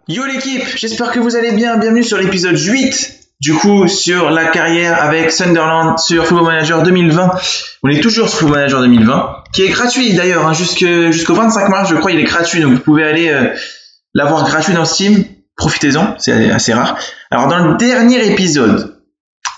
Yo l'équipe, j'espère que vous allez bien. Bienvenue sur l'épisode 8, du coup, sur la carrière avec Sunderland sur Football Manager 2020. On est toujours sur Football Manager 2020, qui est gratuit d'ailleurs, hein, jusqu'au 25 mars, je crois, il est gratuit. Donc vous pouvez aller l'avoir gratuit dans Steam. Profitez-en, c'est assez rare. Alors dans le dernier épisode,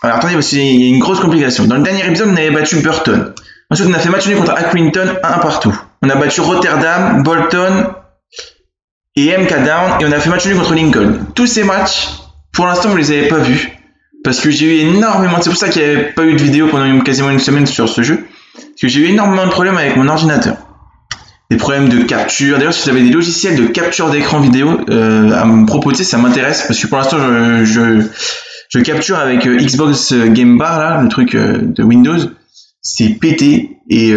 alors attendez, parce qu'il y a une grosse complication. Dans le dernier épisode, on avait battu Burton. Ensuite, on a fait match nul contre Accrington, 1 partout. On a battu Rotterdam, Bolton et MK Down, et on a fait match nul contre Lincoln. Tous ces matchs, pour l'instant, vous les avez pas vus, parce que j'ai eu énormément, c'est pour ça qu'il n'y avait pas eu de vidéo pendant quasiment une semaine sur ce jeu, parce que j'ai eu énormément de problèmes avec mon ordinateur. Des problèmes de capture. D'ailleurs, si vous avez des logiciels de capture d'écran vidéo à me proposer, ça m'intéresse, parce que pour l'instant, je capture avec Xbox Game Bar, là, le truc de Windows. C'est pété, et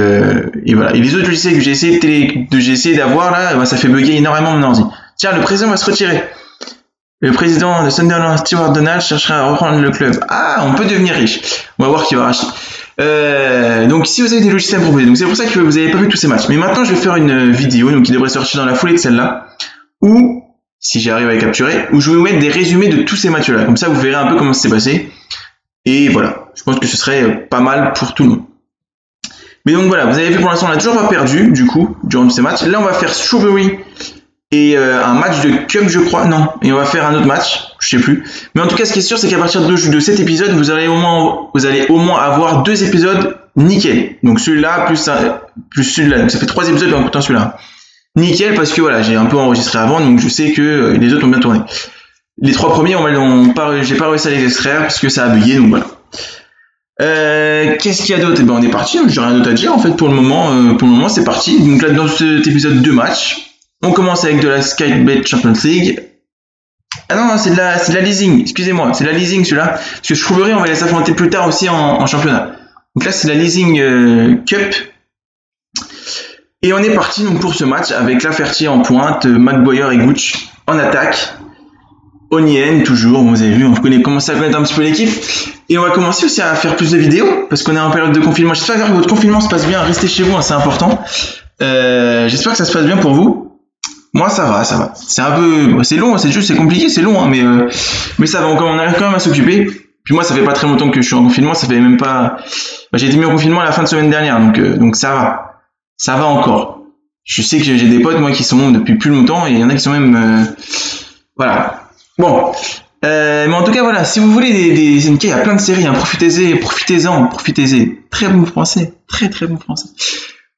voilà. Et les autres logiciels que j'ai essayé d'avoir là, bah, ça fait bugger énormément mon ordi. Tiens, le président va se retirer. Le président de Sunderland, Stuart Donald, cherchera à reprendre le club. Ah, on peut devenir riche. On va voir qui va racheter. Donc si vous avez des logiciels à proposer, donc c'est pour ça que vous n'avez pas vu tous ces matchs. Mais maintenant, je vais faire une vidéo, donc qui devrait sortir dans la foulée de celle-là, où, si j'arrive à les capturer, où je vais vous mettre des résumés de tous ces matchs-là. Comme ça, vous verrez un peu comment ça s'est passé. Et voilà. Je pense que ce serait pas mal pour tout le monde. Mais donc voilà, vous avez vu, pour l'instant on n'a toujours pas perdu du coup durant ces matchs. Là on va faire Shrewsbury et un match de Cup, je crois, non, et on va faire un autre match, je sais plus. Mais en tout cas, ce qui est sûr, c'est qu'à partir de cet épisode, vous allez au moins avoir 2 épisodes nickel. Donc celui-là plus celui-là, donc ça fait 3 épisodes en comptant celui-là. Nickel, parce que voilà, j'ai un peu enregistré avant, donc je sais que les autres ont bien tourné. Les 3 premiers, j'ai pas réussi à les extraire parce que ça a bugué, donc voilà. Qu'est-ce qu'il y a d'autre? On est parti, j'ai rien d'autre à dire en fait pour le moment c'est parti. Donc là dans cet épisode 2 matchs, on commence avec de la Skybet Champions League. Ah non, c'est de la leasing, excusez-moi, c'est de la leasing celui-là, parce que Shrewsbury on va les affronter plus tard aussi en championnat. Donc là c'est la leasing Cup. Et on est parti donc pour ce match avec Lafferty en pointe, McBoyer et Gooch en attaque. Onyen toujours, vous avez vu, on commence à connaître un petit peu l'équipe. Et on va commencer aussi à faire plus de vidéos, parce qu'on est en période de confinement. J'espère que votre confinement se passe bien, restez chez vous, hein, c'est important. J'espère que ça se passe bien pour vous. Moi ça va. C'est un peu, c'est long, c'est juste, c'est compliqué, c'est long, hein, mais ça va, on arrive quand même à s'occuper. Puis moi ça fait pas très longtemps que je suis en confinement, ça fait même pas, j'ai été mis en confinement à la fin de semaine dernière, donc ça va encore. Je sais que j'ai des potes moi qui sont depuis plus longtemps, et il y en a qui sont même, voilà. Bon, mais en tout cas voilà, si vous voulez il y a plein de séries, hein, profitez-en, très bon français.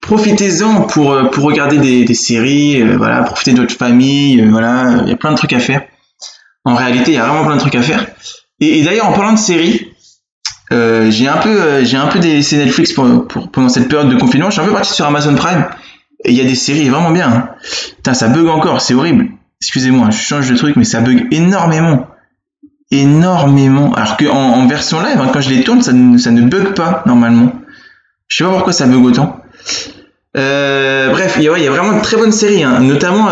Profitez-en pour regarder des séries, voilà, profitez de votre famille, voilà, il y a plein de trucs à faire. En réalité, il y a vraiment plein de trucs à faire. Et d'ailleurs, en parlant de séries, j'ai un peu délaissé Netflix pendant cette période de confinement. Je suis un peu parti sur Amazon Prime, et il y a des séries vraiment bien. Hein. Putain, ça bug encore, c'est horrible. Excusez-moi, je change de truc, mais ça bug énormément. Alors que en version live, hein, quand je les tourne, ça ne bug pas normalement. Je sais pas pourquoi ça bug autant. Bref, il y a vraiment de très bonnes séries, hein. Notamment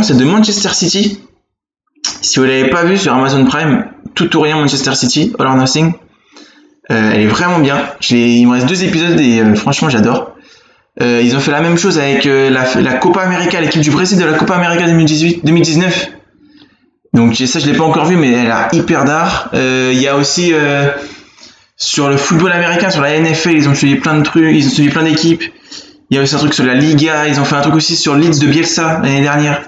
celle de Manchester City. Si vous l'avez pas vue sur Amazon Prime, tout ou rien Manchester City, All or Nothing. Elle est vraiment bien. Il me reste 2 épisodes et franchement j'adore. Ils ont fait la même chose avec la Copa América, l'équipe du Brésil de la Copa América 2019. Donc ça je l'ai pas encore vu, mais elle a hyper d'art. Il y a aussi sur le football américain, sur la NFL, ils ont suivi plein de trucs, ils ont suivi plein d'équipes. Il y a aussi un truc sur la Liga, ils ont fait un truc aussi sur Leeds de Bielsa l'année dernière,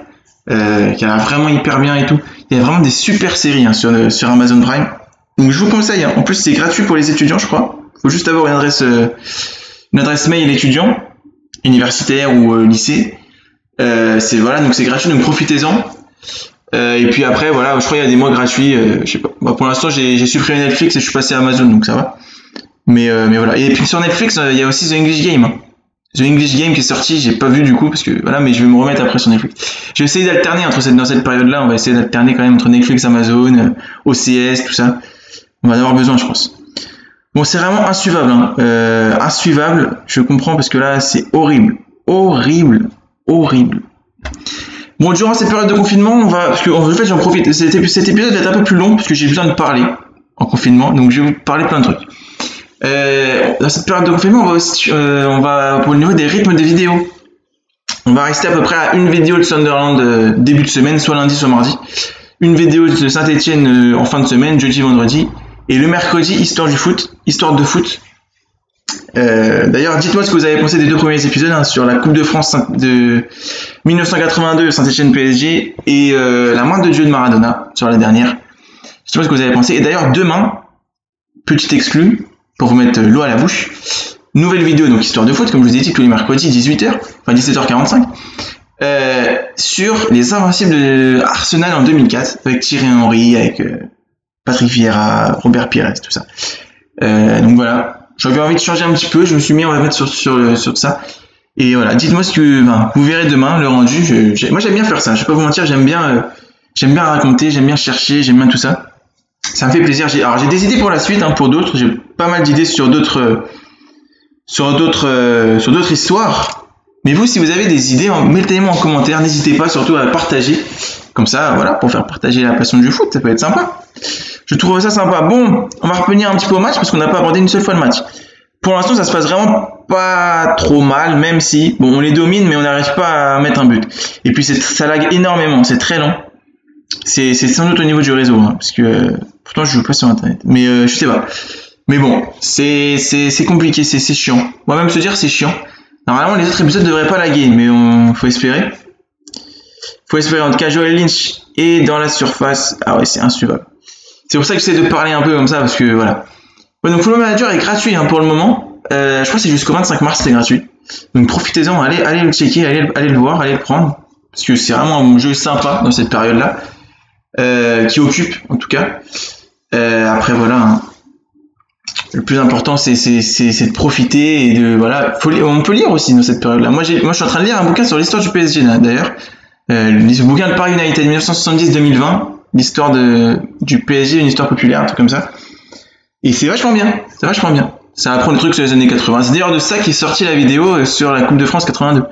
qui a vraiment hyper bien et tout. Il y a vraiment des super séries, hein, sur Amazon Prime. Donc je vous conseille, hein. En plus c'est gratuit pour les étudiants je crois. Faut juste avoir une adresse mail étudiant, universitaire ou lycée. Voilà, donc c'est gratuit, donc profitez-en. Et puis après voilà, je crois qu'il y a des mois gratuits, je sais pas. Bon, pour l'instant j'ai supprimé Netflix et je suis passé à Amazon, donc ça va. Mais voilà. Et puis sur Netflix il y a aussi The English Game. Hein. The English Game qui est sorti, j'ai pas vu du coup parce que voilà, mais je vais me remettre après sur Netflix. Je vais essayer d'alterner dans cette période-là, on va essayer d'alterner quand même entre Netflix, Amazon, OCS, tout ça. On va en avoir besoin, je pense. Bon, c'est vraiment insuivable, hein. Insuivable, je comprends parce que là, c'est horrible. Bon, durant cette période de confinement, parce que en fait, j'en profite. Cet épisode va être un peu plus long parce que j'ai besoin de parler en confinement, donc je vais vous parler plein de trucs. Dans cette période de confinement, on va pour le niveau des rythmes des vidéos. On va rester à peu près à une vidéo de Sunderland début de semaine, soit lundi, soit mardi. Une vidéo de Saint-Etienne en fin de semaine, jeudi, vendredi. Et le mercredi, histoire de foot. D'ailleurs, dites-moi ce que vous avez pensé des deux premiers épisodes sur la Coupe de France de 1982, Saint-Etienne PSG, et la main de Dieu de Maradona sur la dernière. Dites-moi ce que vous avez pensé. Et d'ailleurs, demain, petit exclu, pour vous mettre l'eau à la bouche, nouvelle vidéo, donc histoire de foot, comme je vous ai dit, tous les mercredis, 18h, enfin 17h45, sur les invincibles de Arsenal en 2004, avec Thierry Henry, avec Patrick Vieira, Robert Pires, tout ça. Donc voilà, j'avais envie de changer un petit peu, je me suis mis, on va mettre sur ça. Et voilà, dites-moi ce que, vous verrez demain le rendu. Moi j'aime bien faire ça, je vais pas vous mentir, j'aime bien raconter, j'aime bien chercher, j'aime bien tout ça. Ça me fait plaisir. J'ai des idées pour la suite, pour d'autres. J'ai pas mal d'idées sur d'autres histoires. Mais vous, si vous avez des idées, mettez-les-moi en commentaire. N'hésitez pas surtout à partager. Comme ça, voilà, pour faire partager la passion du foot, ça peut être sympa. Je trouve ça sympa. Bon, on va revenir un petit peu au match parce qu'on n'a pas abordé une seule fois le match. Pour l'instant, ça se passe vraiment pas trop mal, même si, on les domine, mais on n'arrive pas à mettre un but. Et puis, ça lag énormément, c'est très lent. C'est sans doute au niveau du réseau, parce que pourtant je joue pas sur internet, mais je sais pas. Mais bon, c'est compliqué, c'est chiant. Moi-même se dire c'est chiant. Normalement les autres épisodes devraient pas laguer, mais faut espérer. En tout cas, Joel Lynch est dans la surface. Ah ouais, c'est insuivable. C'est pour ça que j'essaie de parler un peu comme ça, parce que voilà. Ouais, donc Football Manager est gratuit pour le moment. Je crois que c'est jusqu'au 25 mars, c'est gratuit. Donc profitez-en, allez le checker, allez le voir, allez le prendre, parce que c'est vraiment un jeu sympa dans cette période-là. Qui occupe en tout cas. Après voilà, le plus important c'est de profiter et de voilà. On peut lire aussi dans cette période-là. Moi je suis en train de lire un bouquin sur l'histoire du PSG d'ailleurs. Le bouquin de Paris United 1970-2020, l'histoire du PSG, une histoire populaire, un truc comme ça. Et c'est vachement bien. Ça apprend des trucs sur les années 80. C'est d'ailleurs de ça qu'est sortie la vidéo sur la Coupe de France 82.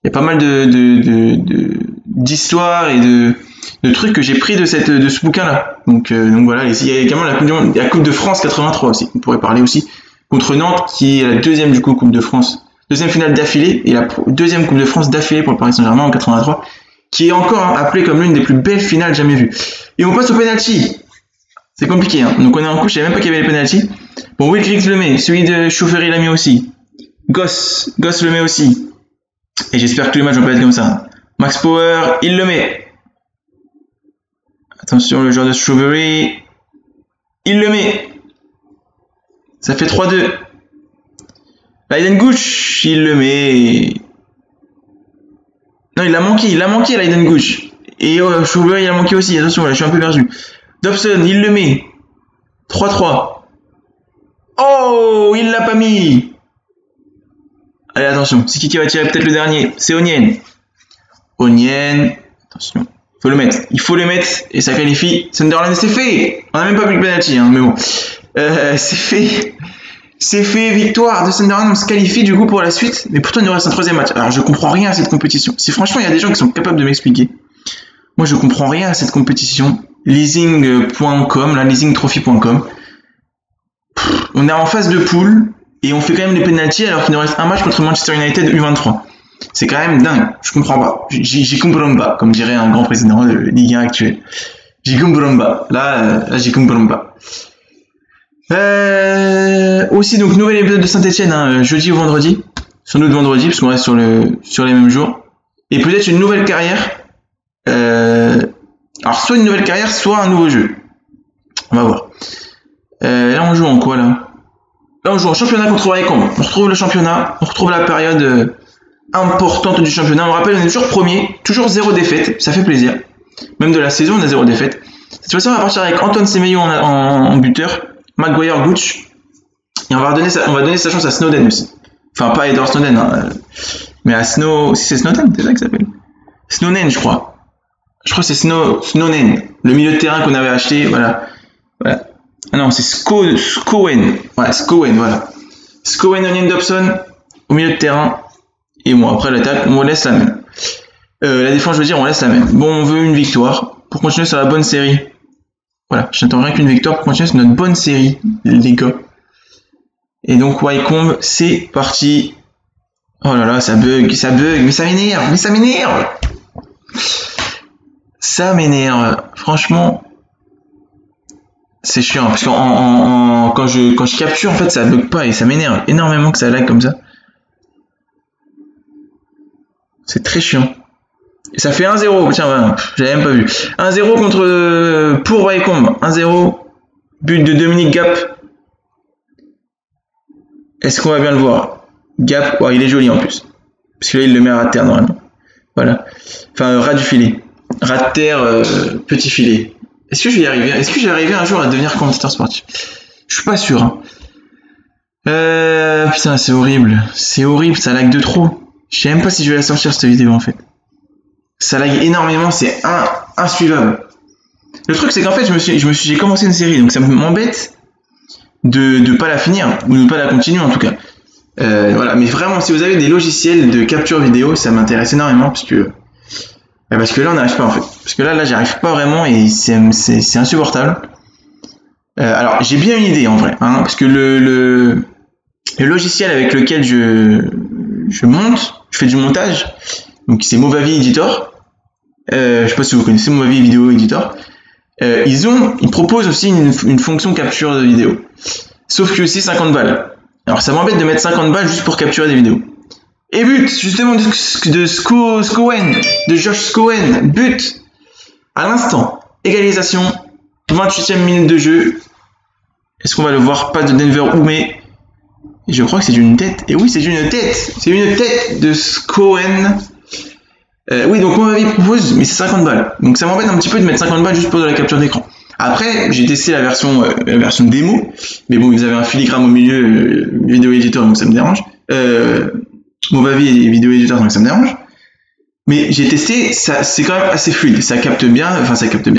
Il y a pas mal d'histoires et de trucs que j'ai pris de ce bouquin-là. Donc voilà, il y a également la Coupe de France 83 aussi. On pourrait parler aussi contre Nantes, qui est la deuxième du coup Coupe de France, deuxième finale d'affilée et la deuxième Coupe de France d'affilée pour le Paris Saint-Germain en 83, qui est encore appelée comme l'une des plus belles finales jamais vues. Et on passe au penalty. C'est compliqué. Donc on est en couche, je savais même pas qu'il y avait les penalty. Bon, Wilkins le met, celui de Chauffeury l'a mis aussi. Goss le met aussi. Et j'espère que tous les matchs vont pas être comme ça. Max Power, il le met. Attention, le joueur de Strawberry, il le met. Ça fait 3-2. Leiden Gouch, il le met. Non, il a manqué Leiden Gouch. Et Strawberry, il a manqué aussi. Attention, là, je suis un peu perdu. Dobson, il le met. 3-3. Oh, il l'a pas mis. Allez, attention, c'est qui va tirer peut-être le dernier? C'est Onyen. Attention. Il faut le mettre et ça qualifie Sunderland. C'est fait. On n'a même pas pris le penalty, mais bon. C'est fait, victoire de Sunderland. On se qualifie du coup pour la suite, mais pourtant il nous reste un troisième match. Alors je comprends rien à cette compétition. Si franchement il y a des gens qui sont capables de m'expliquer, moi je comprends rien à cette compétition. Leasing.com, leasingtrophy.com. On est en phase de poule et on fait quand même les penalties alors qu'il nous reste un match contre Manchester United U23. C'est quand même dingue, je comprends pas. J'y comprends pas, comme dirait un grand président de Ligue 1 actuel. J'y comprends pas. Là, j'y comprends pas. Aussi, donc, nouvel épisode de Saint-Etienne, jeudi ou vendredi. Sans doute vendredi, parce qu'on reste sur les mêmes jours. Et peut-être une nouvelle carrière. Alors, soit une nouvelle carrière, soit un nouveau jeu. On va voir. Là, on joue en quoi, là? Là, on joue en championnat contre Wycombe. On retrouve le championnat. On retrouve la période importante du championnat. On rappelle, on est toujours premier, toujours 0 défaite, ça fait plaisir. Même de la saison, on a 0 défaite. Cette fois-ci, on va partir avec Antoine Semenyo en buteur, Maguire Gooch, et on va donner sa chance à Snowden aussi. Enfin, pas Edward Snowden, mais à si c'est Snowden, c'est ça que ça s'appelle. Snowden, je crois. Je crois que c'est Snowden, le milieu de terrain qu'on avait acheté, voilà. Ah non, c'est Scowen. Voilà, Scowen, voilà. Scowen, Onion Dobson, au milieu de terrain. Et bon, après l'attaque, on laisse la même. La défense, je veux dire, on laisse la même. Bon, on veut une victoire pour continuer sur la bonne série. Voilà, j'attends rien qu'une victoire pour continuer sur notre bonne série, les gars. Et donc, Wycombe, c'est parti. Oh là là, ça bug, mais ça m'énerve, Ça m'énerve, franchement, c'est chiant, parce que quand je capture, en fait, ça bug pas et ça m'énerve énormément que ça lag comme ça. C'est très chiant. Et ça fait 1-0, tiens, voilà, j'avais même pas vu. 1-0 contre pour Wycombe, 1-0, but de Dominique Gap. Est-ce qu'on va bien le voir? Gap, oh, il est joli en plus. Parce que là, il le met à ras de terre normalement. Voilà. Enfin, ras du filet. Ras de terre, petit filet. Est-ce que je vais y arriver? Est-ce que j'ai arrivé un jour à devenir commentateur sportif? Je suis pas sûr. Hein. Putain, c'est horrible. C'est horrible, ça lag de trop. Je sais même pas si je vais la sortir cette vidéo en fait. Ça lag énormément, c'est insuivable. Le truc, c'est qu'en fait, j'ai commencé une série, donc ça m'embête de pas la finir, ou de pas la continuer en tout cas. Voilà, mais vraiment, si vous avez des logiciels de capture vidéo, ça m'intéresse énormément parce que là, on n'arrive pas en fait. Parce que là, j'y arrive pas vraiment et c'est insupportable. Alors, j'ai bien une idée en vrai, hein, parce que le logiciel avec lequel je fais du montage, donc c'est Movavi Editor. Je sais pas si vous connaissez Movavi Video Editor. Ils proposent aussi une fonction capture de vidéo. Sauf que c'est 50 balles. Alors ça m'embête de mettre 50 balles juste pour capturer des vidéos. Et but, justement, de Scowen, de Josh Scowen, but à l'instant. Égalisation, 28e minute de jeu. Est-ce qu'on va le voir? Pas de Denver Oumé. Je crois que c'est une tête. Et oui, c'est une tête. C'est une tête de Scowen. Oui, donc mon avis propose, mais c'est 50 balles. Donc ça m'embête un petit peu de mettre 50 balles juste pour de la capture d'écran. Après, j'ai testé la version démo, mais bon, ils avaient un filigrane au milieu, vidéo éditeur, donc ça me dérange. Movavi et vidéo éditeur, donc ça me dérange. Mais j'ai testé, c'est quand même assez fluide. Ça capte bien,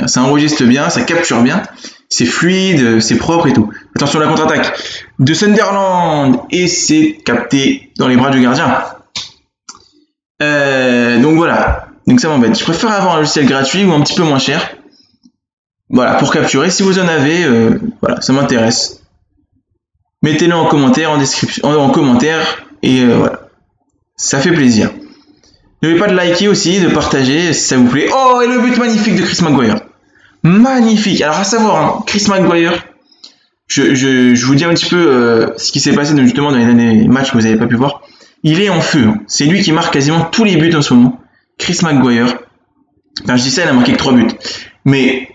ça enregistre bien, ça capture bien. C'est fluide, c'est propre et tout. Attention à la contre-attaque de Sunderland, et c'est capté dans les bras du gardien. Donc voilà, donc ça m'embête. Je préfère avoir un logiciel gratuit ou un petit peu moins cher. Voilà, pour capturer. Si vous en avez, voilà, ça m'intéresse. Mettez-le en commentaire, en description, en commentaire, et voilà, ça fait plaisir. N'oubliez pas de liker aussi, de partager si ça vous plaît. Oh, et le but magnifique de Chris Maguire. Magnifique. Alors à savoir, hein, Chris Maguire, je vous dis un petit peu ce qui s'est passé justement dans les derniers matchs que vous n'avez pas pu voir. Il est en feu. Hein. C'est lui qui marque quasiment tous les buts en ce moment. Chris Maguire. Enfin, je dis ça, il a marqué que 3 buts. Mais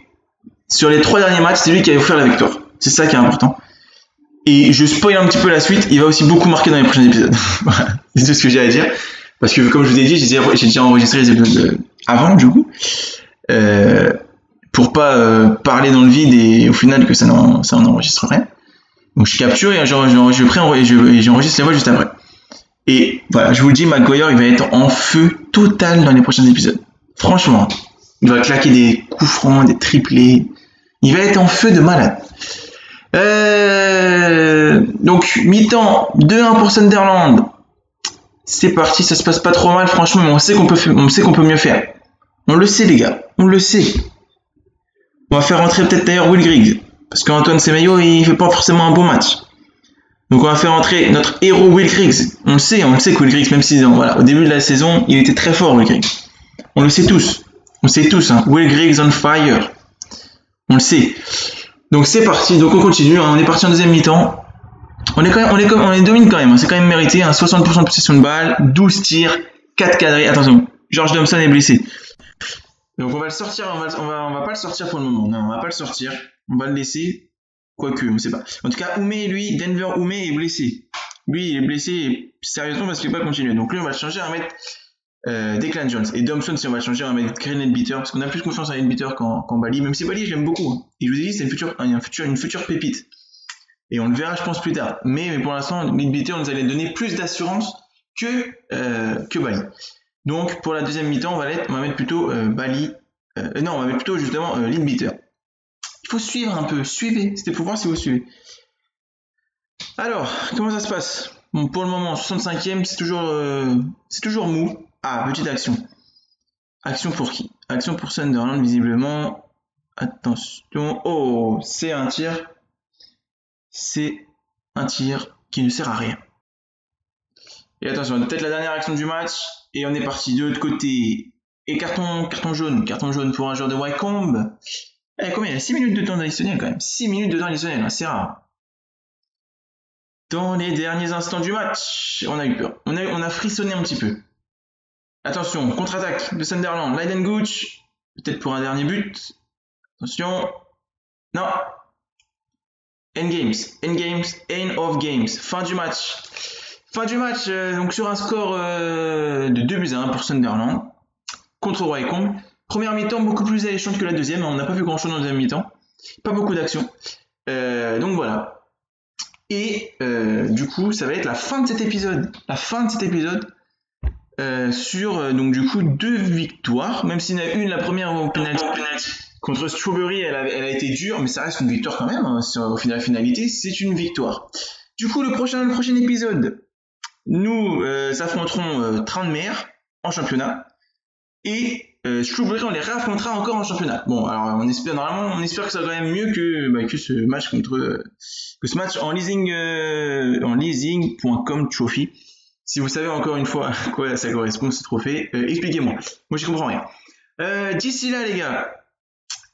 sur les 3 derniers matchs, c'est lui qui a offert la victoire. C'est ça qui est important. Et je spoil un petit peu la suite. Il va aussi beaucoup marquer dans les prochains épisodes. Voilà. C'est tout ce que j'ai à dire. Parce que comme je vous ai dit, j'ai déjà enregistré les épisodes avant, du coup. Pour pas parler dans le vide et au final que ça n'enregistre rien. Donc je capture et j'enregistre les voix juste après. Et voilà, je vous le dis, Maguire, il va être en feu total dans les prochains épisodes. Franchement, il va claquer des coups francs, des triplés. Il va être en feu de malade. Donc, mi-temps, 2-1 pour Sunderland. C'est parti, ça se passe pas trop mal, franchement, mais on sait qu'on peut mieux faire. On le sait, les gars, on le sait. On va faire rentrer peut-être d'ailleurs Will Griggs. Parce qu'Antoine Semenyo, il fait pas forcément un bon match. Donc on va faire entrer notre héros Will Griggs. On le sait que Will Griggs, même si voilà, au début de la saison, il était très fort, Will Griggs. On le sait tous. On sait tous, hein. Will Griggs on fire. On le sait. Donc c'est parti, donc on continue, hein. On est parti en deuxième mi-temps. On domine quand même, hein. C'est quand même mérité, hein. 60% de possession de balle, 12 tirs, 4 cadrés. Attention, George Thompson est blessé. Donc on va le sortir, on va pas le sortir pour le moment. Non, on va pas le sortir. On va le laisser. Quoique, on sait pas. En tout cas, Denver Oumé est blessé. Lui, il est blessé sérieusement parce qu'il peut pas continuer. Donc lui, on va le changer, on va mettre Declan Jones. Et Thompson, si on va le changer, on va mettre Green Beater parce qu'on a plus confiance en Beater qu'en Bali. Même si Bali, je l'aime beaucoup. Hein. Et je vous ai dit, c'est une future pépite. Et on le verra, je pense, plus tard. Mais pour l'instant, Beater nous allait donner plus d'assurance que Bali. Donc, pour la deuxième mi-temps, on va mettre plutôt Bali. Non, on va mettre plutôt justement Beater. Il faut suivre un peu, suivez, c'était pour voir si vous suivez. Alors, comment ça se passe? Bon, pour le moment, 65e, c'est toujours mou. Ah, petite action. Action pour qui? Action pour Sunderland, visiblement. Attention. Oh, c'est un tir. C'est un tir qui ne sert à rien. Et attention, peut-être la dernière action du match. Et on est parti de l'autre côté. Et carton jaune pour un joueur de Wycombe. Combien il y a 6 minutes de temps additionnel quand même. 6 minutes de temps additionnel, hein, c'est rare. Dans les derniers instants du match, on a eu peur. On a frissonné un petit peu. Attention, contre-attaque de Sunderland. Leiden Gooch, peut-être pour un dernier but. Attention. Non. End of games. Fin du match. Donc sur un score de 2-1 pour Sunderland contre Wycombe. Première mi-temps beaucoup plus alléchante que la deuxième. On n'a pas vu grand-chose en deuxième mi-temps. Pas beaucoup d'action. Donc voilà. Et du coup, ça va être la fin de cet épisode. Sur donc du coup 2 victoires. Même s'il y en a une, la première au penalty contre Strawberry, elle a été dure, mais ça reste une victoire quand même. Hein, au final, finalité, c'est une victoire. Du coup, le prochain épisode, nous affronterons Tranmere en championnat et Shrewsbury, on les réaffrontera encore en championnat. Bon, alors on espère que ça va quand même mieux que ce match en leasing.com trophy. Si vous savez encore une fois à quoi ça correspond ce trophée, expliquez-moi. Moi, je comprends rien. D'ici là, les gars,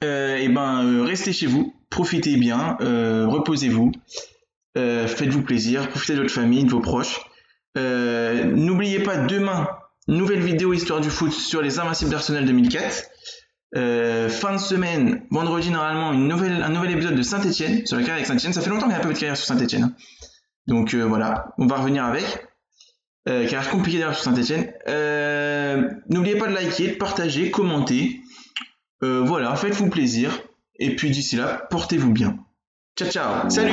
restez chez vous, profitez bien, reposez-vous, faites-vous plaisir, profitez de votre famille, de vos proches. N'oubliez pas, demain, nouvelle vidéo Histoire du foot sur les Invincibles d'Arsenal 2004. Fin de semaine, vendredi normalement, un nouvel épisode de Saint-Etienne, sur la carrière avec Saint-Etienne. Ça fait longtemps qu'il y a un peu de carrière sur Saint-Etienne. Hein. Donc voilà, on va revenir avec. Carrière compliquée d'ailleurs sur Saint-Etienne. N'oubliez pas de liker, de partager, commenter. Voilà, faites-vous plaisir. Et puis d'ici là, portez-vous bien. Ciao, ciao. Salut!